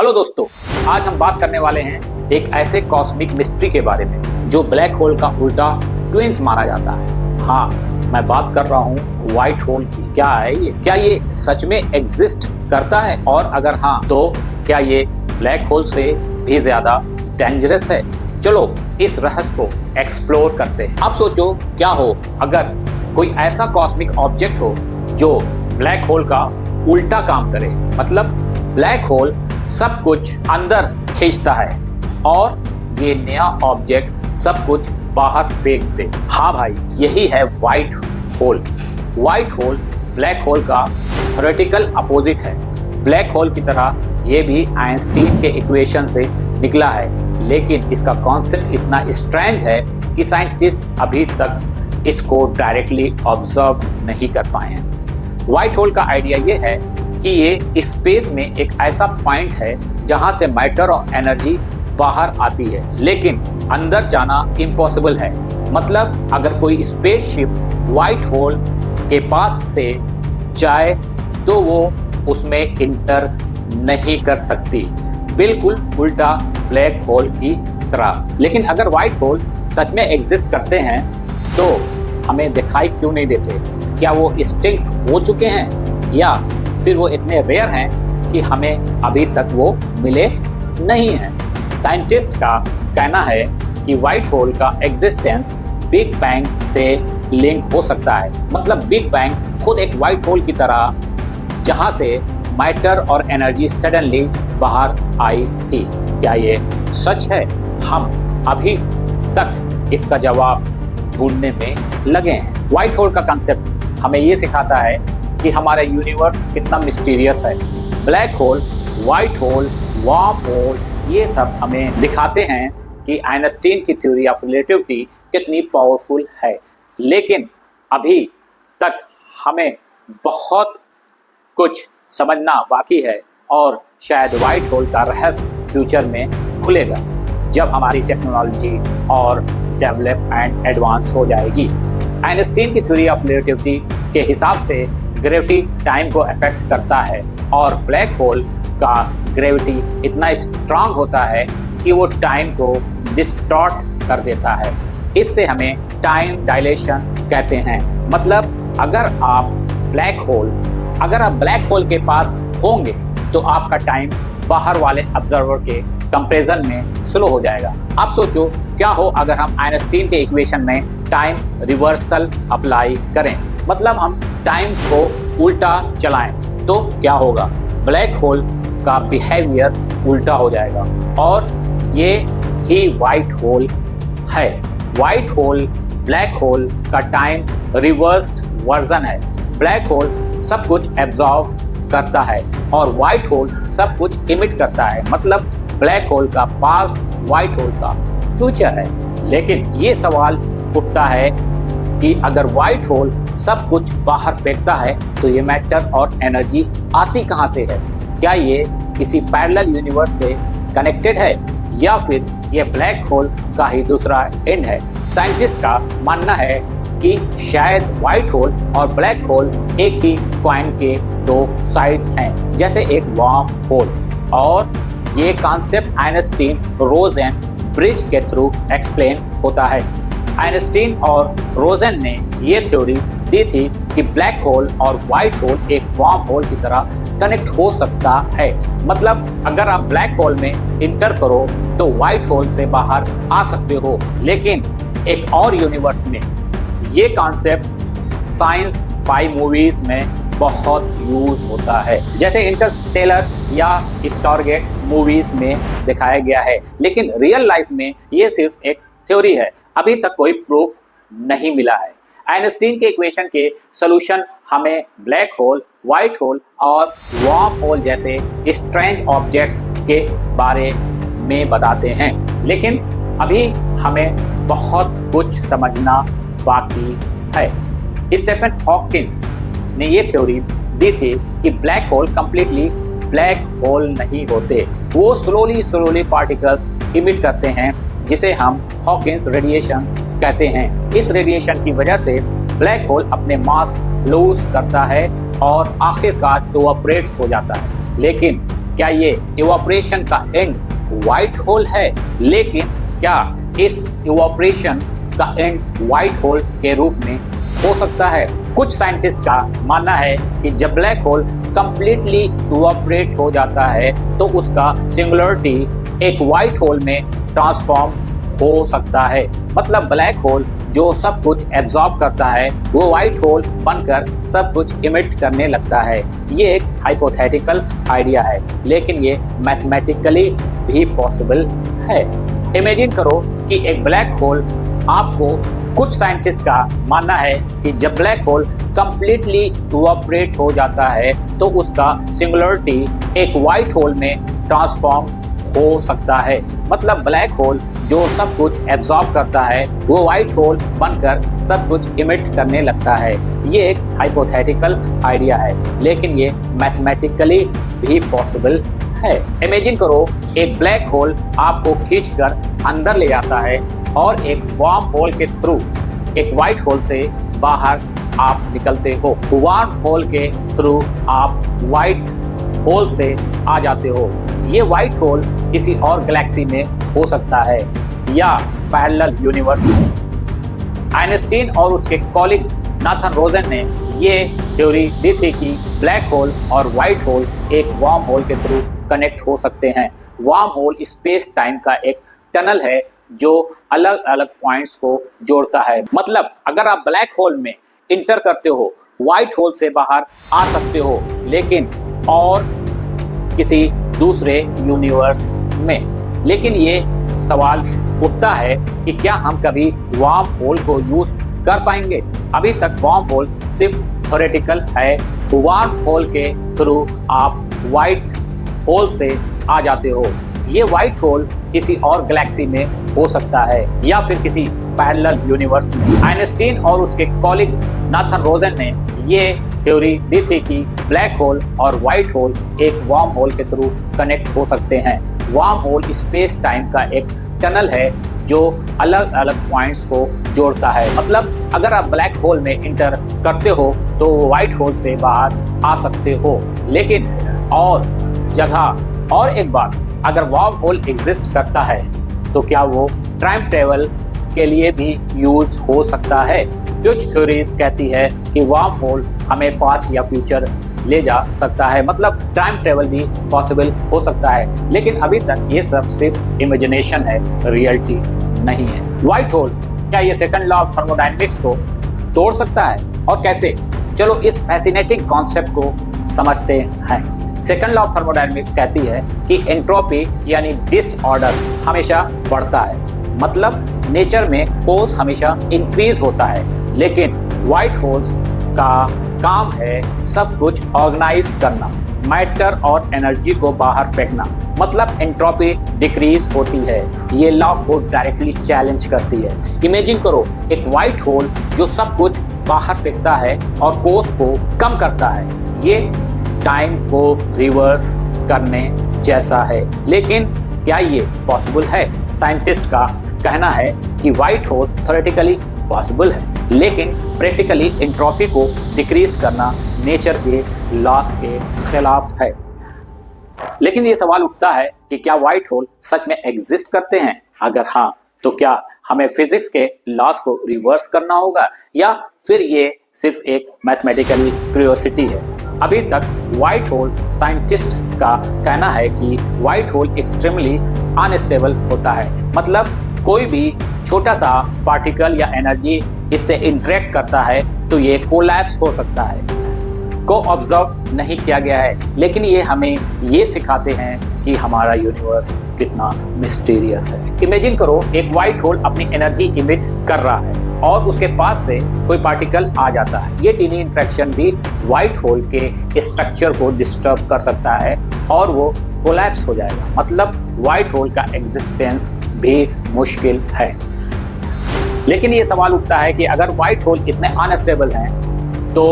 Hello दोस्तों, आज हम बात करने वाले हैं एक ऐसे कॉस्मिक मिस्ट्री के बारे में जो ब्लैक होल का उल्टा ट्विंस माना जाता है। हाँ, मैं बात कर रहा हूँ व्हाइट होल की। क्या है ये? क्या ये सच में एग्जिस्ट करता है? और अगर हाँ, तो क्या ये ब्लैक होल से भी ज्यादा डेंजरस है? चलो इस रहस्य को एक्सप्लोर करते हैं। अब सोचो, क्या हो अगर कोई ऐसा कॉस्मिक ऑब्जेक्ट हो जो ब्लैक होल का उल्टा काम करे। मतलब ब्लैक होल सब कुछ अंदर खींचता है और ये नया ऑब्जेक्ट सब कुछ बाहर फेंक दे। हाँ भाई, यही है white hole. White hole black hole का थ्योरेटिकल अपोजिट है। ब्लैक होल की तरह ये भी आइंस्टीन के इक्वेशन से निकला है, लेकिन इसका कॉन्सेप्ट इतना स्ट्रेंज है कि साइंटिस्ट अभी तक इसको डायरेक्टली ऑब्जर्व नहीं कर पाए हैं। व्हाइट होल का आइडिया ये है कि ये स्पेस में एक ऐसा पॉइंट है जहां से मैटर और एनर्जी बाहर आती है, लेकिन अंदर जाना इम्पॉसिबल है। मतलब अगर कोई स्पेसशिप व्हाइट होल के पास से जाए तो वो उसमें इंटर नहीं कर सकती, बिल्कुल उल्टा ब्लैक होल की तरह। लेकिन अगर व्हाइट होल सच में एग्जिस्ट करते हैं तो हमें दिखाई क्यों नहीं देते? क्या वो एक्सटिंक्ट हो चुके हैं या फिर वो इतने रेयर हैं कि हमें अभी तक वो मिले नहीं हैं? साइंटिस्ट का कहना है कि व्हाइट होल का एग्जिस्टेंस बिग बैंग से लिंक हो सकता है। मतलब बिग बैंग खुद एक व्हाइट होल की तरह, जहां से मैटर और एनर्जी सडनली बाहर आई थी। क्या ये सच है? हम अभी तक इसका जवाब ढूंढने में लगे हैं। व्हाइट होल का कंसेप्ट हमें ये सिखाता है कि हमारा यूनिवर्स कितना मिस्टीरियस है। Black hole, white hole, worm hole, ये सब हमें दिखाते हैं कि आइंस्टीन की थ्योरी ऑफ रिलेटिविटी कितनी पावरफुल है। लेकिन अभी तक हमें बहुत कुछ समझना बाकी है और शायद व्हाइट होल का रहस्य फ्यूचर में खुलेगा जब हमारी टेक्नोलॉजी और डेवलप एंड एडवांस हो जाएगी। आइंस्टीन की थ्योरी ऑफ रिलेटिविटी के हिसाब से ग्रेविटी टाइम को अफेक्ट करता है और ब्लैक होल का ग्रेविटी इतना स्ट्रांग होता है कि वो टाइम को डिस्टॉर्ट कर देता है। इससे हमें टाइम डायलेशन कहते हैं। मतलब अगर आप ब्लैक होल के पास होंगे तो आपका टाइम बाहर वाले ऑब्जर्वर के कंपैरिजन में स्लो हो जाएगा। अब सोचो, क्या हो अगर हम आइंस्टीन के इक्वेशन में टाइम रिवर्सल अप्लाई करें। मतलब हम टाइम को उल्टा चलाएं तो क्या होगा? ब्लैक होल का बिहेवियर उल्टा हो जाएगा और ये ही व्हाइट होल है। व्हाइट होल ब्लैक होल का टाइम रिवर्स्ड वर्जन है। ब्लैक होल सब कुछ एब्जॉर्ब करता है और व्हाइट होल सब कुछ इमिट करता है। मतलब ब्लैक होल का पास्ट व्हाइट होल का फ्यूचर है। लेकिन ये सवाल उठता है कि अगर व्हाइट होल सब कुछ बाहर फेंकता है तो ये मैटर और एनर्जी आती कहाँ से है? क्या ये किसी पैरेलल यूनिवर्स से कनेक्टेड है या फिर ये ब्लैक होल का ही दूसरा एंड है? साइंटिस्ट का मानना है कि शायद व्हाइट होल और ब्लैक होल एक ही कॉइन के दो साइड्स हैं, जैसे एक वार्म होल। और ये कॉन्सेप्ट आइंस्टीन रोजन ब्रिज के थ्रू एक्सप्लेन होता है। आइंस्टीन और रोजन ने ये थ्योरी दी थी कि ब्लैक होल और व्हाइट होल एक वार्म होल की तरह कनेक्ट हो सकता है। मतलब अगर आप ब्लैक होल में इंटर करो तो व्हाइट होल से बाहर आ सकते हो। लेकिन एक और यूनिवर्स में ये कॉन्सेप्ट साइंस 5 मूवीज में बहुत यूज होता है, जैसे इंटरस्टेलर या स्टारगेट मूवीज में दिखाया गया है। लेकिन रियल लाइफ में ये सिर्फ एक थ्योरी है, अभी तक कोई प्रूफ नहीं मिला है। आइंस्टीन के इक्वेशन के सॉल्यूशन हमें ब्लैक होल, व्हाइट होल और वार्म होल जैसे स्ट्रेंज ऑब्जेक्ट्स के बारे में बताते हैं। लेकिन अभी हमें बहुत कुछ समझना बाकी है। स्टीफन हॉकिंस ने ये थ्योरी दी थी कि black hole completely black hole नहीं होते, वो स्लोली पार्टिकल्स इमिट करते हैं, जिसे हम हॉकिंस रेडिएशंस कहते हैं। इस रेडिएशन की वजह से ब्लैक होल अपने मास लूज करता है और आखिरकार इवैपोरेट्स हो जाता है। लेकिन क्या ये इवोपरेशन का एंड व्हाइट होल है? लेकिन क्या इस इवोपरेशन का एंड व्हाइट होल के रूप में हो सकता है? कुछ साइंटिस्ट का मानना है कि जब ब्लैक होल कंप्लीटली इवोपरेट हो जाता है तो उसका सिंगुलरिटी एक व्हाइट होल में ट्रांसफॉर्म हो सकता है। मतलब ब्लैक होल जो सब कुछ एब्जॉर्ब करता है वो व्हाइट होल बनकर सब कुछ इमिट करने लगता है। ये एक हाइपोथेटिकल आइडिया है, लेकिन ये मैथमेटिकली भी पॉसिबल है। इमेजिन करो कि एक ब्लैक होल, आपको कुछ साइंटिस्ट का मानना है कि जब ब्लैक होल कंप्लीटली इवोपरेट हो जाता है तो उसका सिंगुलरिटी एक व्हाइट होल में ट्रांसफॉर्म हो सकता है। मतलब ब्लैक होल जो सब कुछ एब्जॉर्ब करता है वो व्हाइट होल बनकर सब कुछ इमिट करने लगता है। ये एक हाइपोथेटिकल आइडिया है, लेकिन ये मैथमेटिकली भी पॉसिबल है। इमेजिन करो एक ब्लैक होल आपको खींचकर अंदर ले जाता है और एक वार्म होल के थ्रू एक व्हाइट होल से बाहर आप निकलते हो। वार्म होल के थ्रू आप व्हाइट होल से आ जाते हो। ये व्हाइट होल किसी और गैलेक्सी में हो सकता है या पैरेलल यूनिवर्स में। आइंस्टीन और उसके कॉलीग नाथन रोजन ने ये थ्योरी दी थी कि ब्लैक होल और व्हाइट होल एक वार्म होल के थ्रू कनेक्ट हो सकते हैं। वार्म होल स्पेस टाइम का एक टनल है जो अलग अलग पॉइंट्स को जोड़ता है। मतलब अगर आप ब्लैक होल में इंटर करते हो, व्हाइट होल से बाहर आ सकते हो, लेकिन और किसी दूसरे यूनिवर्स में। लेकिन ये सवाल उठता है कि क्या हम कभी वार्म होल को यूज कर पाएंगे? अभी तक वार्म होल सिर्फ थ्योरेटिकल है। वार्म होल के थ्रू आप व्हाइट होल से आ जाते हो। ये व्हाइट होल किसी और गैलेक्सी में हो सकता है या फिर किसी पैरेलल यूनिवर्स में। आइंस्टीन और उसके कॉलीग नाथन रोजन ने ये थ्योरी दी थी कि ब्लैक होल और व्हाइट होल एक वार्म होल के थ्रू कनेक्ट हो सकते हैं। वार्म होल स्पेस टाइम का एक टनल है जो अलग अलग पॉइंट्स को जोड़ता है। मतलब अगर आप ब्लैक होल में इंटर करते हो तो व्हाइट होल से बाहर आ सकते हो, लेकिन और जगह और एक बात, अगर वार्म होल एग्जिस्ट करता है तो क्या वो टाइम ट्रेवल के लिए भी यूज हो सकता है? कुछ थ्योरीज कहती है कि वार्म होल हमें पास्ट या फ्यूचर ले जा सकता है। मतलब टाइम ट्रेवल भी पॉसिबल हो सकता है, लेकिन अभी तक ये सब सिर्फ इमेजिनेशन है, रियलिटी नहीं है। व्हाइट होल क्या ये सेकंड लॉ ऑफ थर्मोडायनेमिक्स को तोड़ सकता है और कैसे? चलो इस फैसिनेटिंग कॉन्सेप्ट को समझते हैं। सेकंड लॉ ऑफ थर्मोडायनेमिक्स कहती है कि एंट्रोपी यानी डिसऑर्डर हमेशा बढ़ता है। मतलब नेचर में फोर्स हमेशा इंक्रीज होता है, लेकिन व्हाइट होल्स का काम है सब कुछ ऑर्गेनाइज करना, मैटर और एनर्जी को बाहर फेंकना। मतलब एंट्रोपी डिक्रीज होती है। ये लॉ को डायरेक्टली चैलेंज करती है। इमेजिन करो एक व्हाइट होल जो सब कुछ बाहर फेंकता है और फोर्स को कम करता है। ये टाइम को रिवर्स करने जैसा है, लेकिन क्या ये पॉसिबल है? साइंटिस्ट का कहना है कि व्हाइट होल्स थ्योरेटिकली पॉसिबल है, लेकिन प्रैक्टिकली एंट्रोपी को डिक्रीज करना नेचर के लॉस के खिलाफ है। लेकिन ये सवाल उठता है कि क्या व्हाइट होल सच में एग्जिस्ट करते हैं? अगर हाँ, तो क्या हमें फिजिक्स के लॉस को रिवर्स करना होगा या फिर ये सिर्फ एक मैथमेटिकल क्यूरियोसिटी है? अभी तक व्हाइट होल साइंटिस्ट का कहना है कि व्हाइट होल एक्सट्रीमली अनस्टेबल होता है। मतलब कोई भी छोटा सा पार्टिकल या एनर्जी इससे इंटरेक्ट करता है तो ये कोलैप्स हो सकता है। को ऑब्जर्व नहीं किया गया है, लेकिन ये हमें ये सिखाते हैं कि हमारा यूनिवर्स कितना मिस्टीरियस है। इमेजिन करो एक व्हाइट होल अपनी एनर्जी इमिट कर रहा है और उसके पास से कोई पार्टिकल आ जाता है। ये टीनी इंटरेक्शन भी व्हाइट होल के स्ट्रक्चर को डिस्टर्ब कर सकता है और वो कोलैप्स हो जाएगा। मतलब व्हाइट होल का एग्जिस्टेंस भी मुश्किल है। लेकिन ये सवाल उठता है कि अगर व्हाइट होल इतने अनस्टेबल हैं तो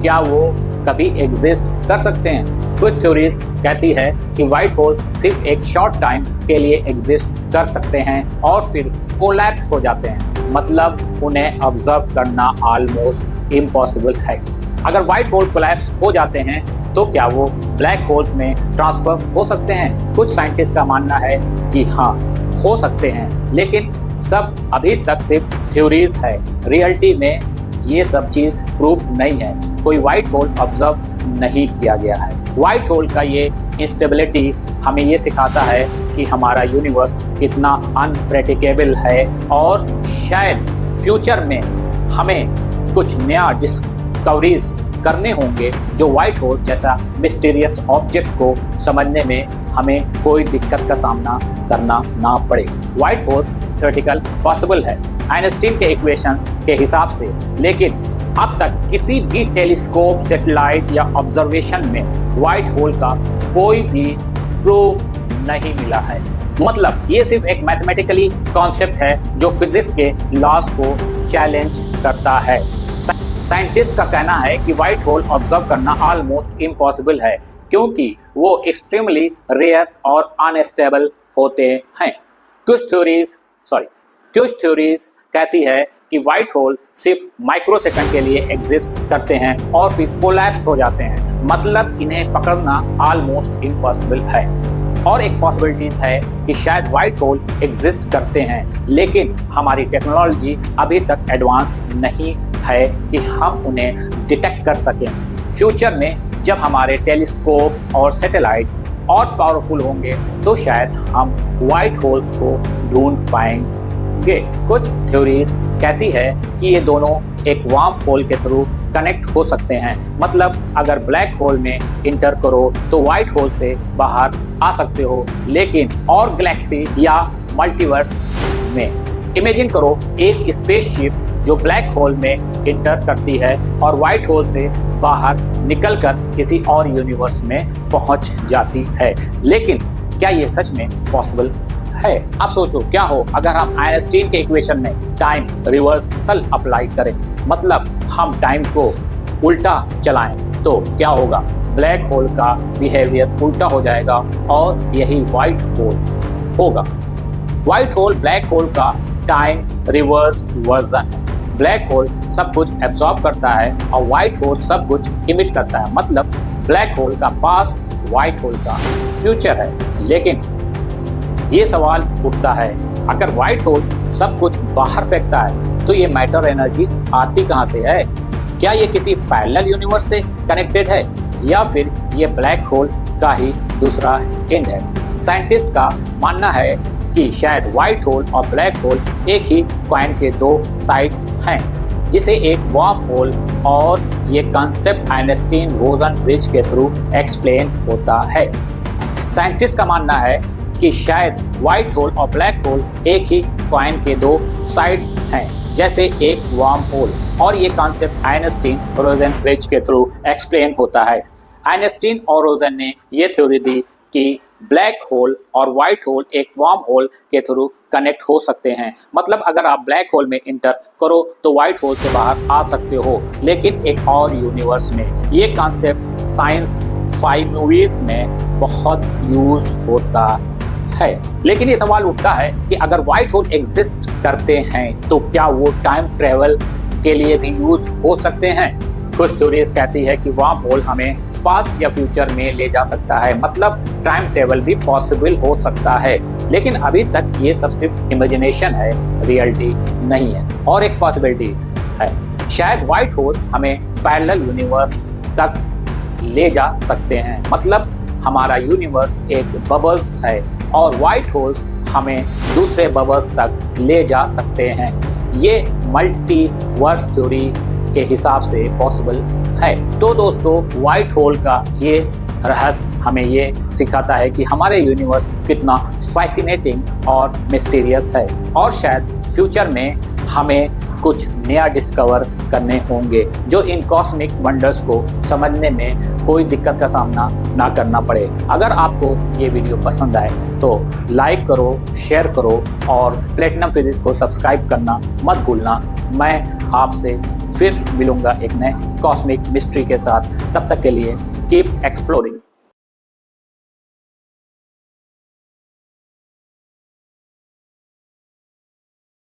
क्या वो कभी एग्जिस्ट कर सकते हैं? कुछ थ्योरीज कहती है कि व्हाइट होल सिर्फ एक शॉर्ट टाइम के लिए एग्जिस्ट कर सकते हैं और फिर कोलैप्स हो जाते हैं। मतलब उन्हें ऑब्जर्व करना ऑलमोस्ट इम्पॉसिबल है। अगर व्हाइट होल कोलैप्स हो जाते हैं तो क्या वो ब्लैक होल्स में ट्रांसफर हो सकते हैं? कुछ साइंटिस्ट का मानना है कि हाँ, हो सकते हैं, लेकिन सब अभी तक सिर्फ थ्योरीज है। रियलिटी में ये सब चीज प्रूफ नहीं है। कोई व्हाइट होल ऑब्जर्व नहीं किया गया है। व्हाइट होल का ये इंस्टेबिलिटी हमें ये सिखाता है कि हमारा यूनिवर्स कितना अनप्रेडिक्टेबल है और शायद फ्यूचर में हमें कुछ नया डिस्कवरीज करने होंगे जो व्हाइट होल जैसा मिस्टीरियस ऑब्जेक्ट को समझने में हमें कोई दिक्कत का सामना करना ना पड़े। व्हाइट होल थ्योरेटिकल पॉसिबल है आइंस्टीन के इक्वेशंस के हिसाब से, लेकिन अब तक किसी भी टेलीस्कोप, सैटेलाइट या ऑब्जर्वेशन में व्हाइट होल का कोई भी प्रूफ नहीं मिला है। मतलब ये सिर्फ एक मैथमेटिकली कॉन्सेप्ट है जो फिजिक्स के लॉज को चैलेंज करता है। साइंटिस्ट का कहना है कि व्हाइट होल ऑब्जर्व करना ऑलमोस्ट इम्पॉसिबल है क्योंकि वो एक्सट्रीमली रेयर और अनस्टेबल होते हैं। कुछ थ्योरीज कहती है कि व्हाइट होल सिर्फ माइक्रोसेकंड के लिए एग्जिस्ट करते हैं और फिर कोलैप्स हो जाते हैं। मतलब इन्हें पकड़ना ऑलमोस्ट इम्पॉसिबल है। और एक पॉसिबिलिटीज है कि शायद व्हाइट होल एग्जिस्ट करते हैं, लेकिन हमारी टेक्नोलॉजी अभी तक एडवांस नहीं है कि हम उन्हें डिटेक्ट कर सकें। फ्यूचर में जब हमारे टेलीस्कोप्स और सैटेलाइट और पावरफुल होंगे तो शायद हम व्हाइट होल्स को ढूंढ पाएंगे। कुछ थ्योरीज कहती है कि ये दोनों एक वार्म होल के थ्रू कनेक्ट हो सकते हैं। मतलब अगर ब्लैक होल में इंटर करो तो व्हाइट होल से बाहर आ सकते हो, लेकिन और गैलेक्सी या मल्टीवर्स में इमेजिन करो एक स्पेसशिप जो ब्लैक होल में इंटर करती है और व्हाइट होल से बाहर निकलकर किसी और यूनिवर्स में पहुंच जाती है। लेकिन क्या ये सच में पॉसिबल है? अब सोचो क्या हो अगर हम आइंस्टीन के इक्वेशन में टाइम रिवर्सल अप्लाई करें, मतलब हम टाइम को उल्टा चलाएं, तो क्या होगा? ब्लैक होल का बिहेवियर उल्टा हो जाएगा और यही व्हाइट होल होगा। व्हाइट होल ब्लैक होल का टाइम रिवर्स वर्जन है। ब्लैक होल सब कुछ एब्जॉर्ब करता है और व्हाइट होल सब कुछ इमिट करता है। मतलब ब्लैक होल का पास्ट व्हाइट होल का फ्यूचर है। लेकिन ये सवाल उठता है, अगर व्हाइट होल सब कुछ बाहर फेंकता है तो ये मैटर एनर्जी आती कहाँ से है? क्या ये किसी पैरेलल यूनिवर्स से कनेक्टेड है या फिर ये ब्लैक होल का ही दूसरा एंड है? साइंटिस्ट का मानना है कि शायद व्हाइट होल और ब्लैक होल एक ही कॉइन के दो साइड्स हैं, जिसे एक वार्म होल और ये कॉन्सेप्ट आइंस्टीन-बोसन ब्रिज के थ्रू एक्सप्लेन होता है। साइंटिस्ट का मानना है कि शायद व्हाइट होल और ब्लैक होल एक ही कॉइन के दो साइड्स हैं, जैसे एक वार्म होल, और ये कॉन्सेप्ट आइंस्टीन-बोसन ब्रिज के थ्रू एक्सप्लेन होता है। आइंस्टीन और रोजन ने ये थ्योरी दी कि ब्लैक होल और व्हाइट होल एक वार्म होल के थ्रू कनेक्ट हो सकते हैं। मतलब अगर आप ब्लैक होल में इंटर करो तो व्हाइट होल से बाहर आ सकते हो, लेकिन एक और यूनिवर्स में। ये कॉन्सेप्ट साइंस फाइव मूवीज में बहुत यूज होता है। लेकिन ये सवाल उठता है कि अगर व्हाइट होल एग्जिस्ट करते हैं तो क्या वो टाइम ट्रेवल के लिए भी यूज हो सकते हैं? कुछ थ्योरीज कहती है कि वार्म होल हमें पास्ट या फ्यूचर में ले जा सकता है, मतलब टाइम ट्रेवल भी पॉसिबल हो सकता है। लेकिन अभी तक ये सब सिर्फ इमेजिनेशन है, रियलिटी नहीं है। और एक पॉसिबिलिटीज है, शायद व्हाइट होल्स हमें पैरेलल यूनिवर्स तक ले जा सकते हैं। मतलब हमारा यूनिवर्स एक बबल्स है और व्हाइट होल्स हमें दूसरे बबल्स तक ले जा सकते हैं। ये मल्टीवर्स थ्योरी के हिसाब से पॉसिबल है। तो दोस्तों, व्हाइट होल का ये रहस्य हमें ये सिखाता है कि हमारे यूनिवर्स कितना फैसिनेटिंग और मिस्टीरियस है, और शायद फ्यूचर में हमें कुछ नया डिस्कवर करने होंगे जो इन कॉस्मिक वंडर्स को समझने में कोई दिक्कत का सामना ना करना पड़े। अगर आपको ये वीडियो पसंद आए तो लाइक करो, शेयर करो और प्लेटिनम फिजिक्स को सब्सक्राइब करना मत भूलना। मैं आपसे फिर मिलूंगा एक नए कॉस्मिक मिस्ट्री के साथ। तब तक के लिए कीप एक्सप्लोरिंग।